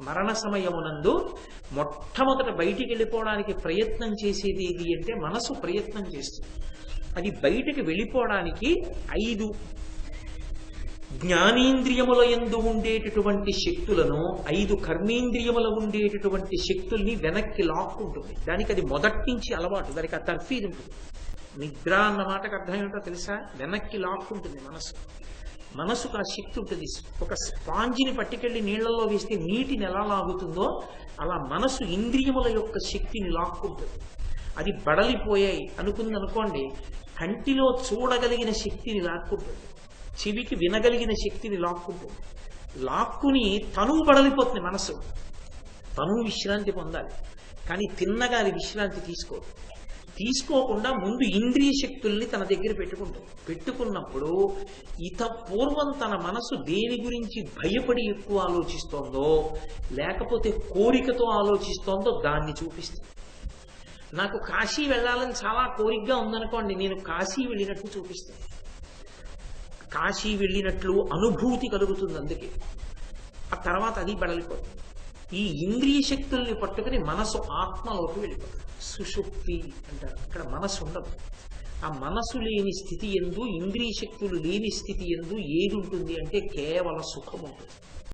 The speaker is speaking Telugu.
మరణ సమయమునందు మొట్టమొదట బయటికి వెళ్ళిపోవడానికి ప్రయత్నం చేసేది ఏది అంటే మనసు ప్రయత్నం చేస్తుంది. అది బయటికి వెళ్ళిపోవడానికి 5 జ్ఞానేంద్రియముల యందు ఉండేటటువంటి శక్తులను 5 కర్మేంద్రియముల ఉండేటటువంటి శక్తుల్ని వెనక్కి లాక్కుంటుంది. దానికి అది మొదటి నుంచి అలవాటు, దానికి ఆ తర్ఫీదు ఉంటుంది. నిద్ర అన్న మాటకు అర్థం ఏంటో తెలుసా? వెనక్కి లాక్కుంటుంది మనసుకు ఆ శక్తి ఉంటుంది. ఒక స్పాంజిని పట్టుకెళ్ళి నీళ్లలో వేస్తే నీటిని ఎలా లాగుతుందో అలా మనసు ఇంద్రియముల యొక్క శక్తిని లాక్కుంటుంది. అది బడలిపోయాయి అనుకుంది అనుకోండి, కంటిలో చూడగలిగిన శక్తిని లాక్కుంటుంది, చెవికి వినగలిగిన శక్తిని లాక్కుంటుంది. లాక్కుని తనువు బడలిపోతుంది మనసు. తనువు విశ్రాంతి పొందాలి, కానీ తిన్నగా అది విశ్రాంతి తీసుకోకుండా ముందు ఇంద్రియ శక్తుల్ని తన దగ్గర పెట్టుకున్నప్పుడు పూర్వం తన మనసు దేని గురించి భయపడి ఎక్కువ ఆలోచిస్తోందో లేకపోతే కోరికతో ఆలోచిస్తోందో దాన్ని చూపిస్తుంది. నాకు కాశీ వెళ్ళాలని చాలా కోరికగా ఉందనుకోండి, నేను కాశీ వెళ్ళినట్లు చూపిస్తాను. కాశీ వెళ్ళినట్లు అనుభూతి కలుగుతుంది. అందుకే ఆ తర్వాత అది బడలిపోతుంది. ఈ ఇంద్రియ శక్తుల్ని పట్టుకుని మనసు ఆత్మలోకి వెళ్ళిపోతుంది. సుషుప్తి అంటారు. అక్కడ మనసు ఉండదు. ఆ మనసు లేని స్థితి యందు, ఇంద్రియ శక్తులు లేని స్థితి యందు ఏది ఉంటుంది అంటే కేవల సుఖం ఉంటుంది.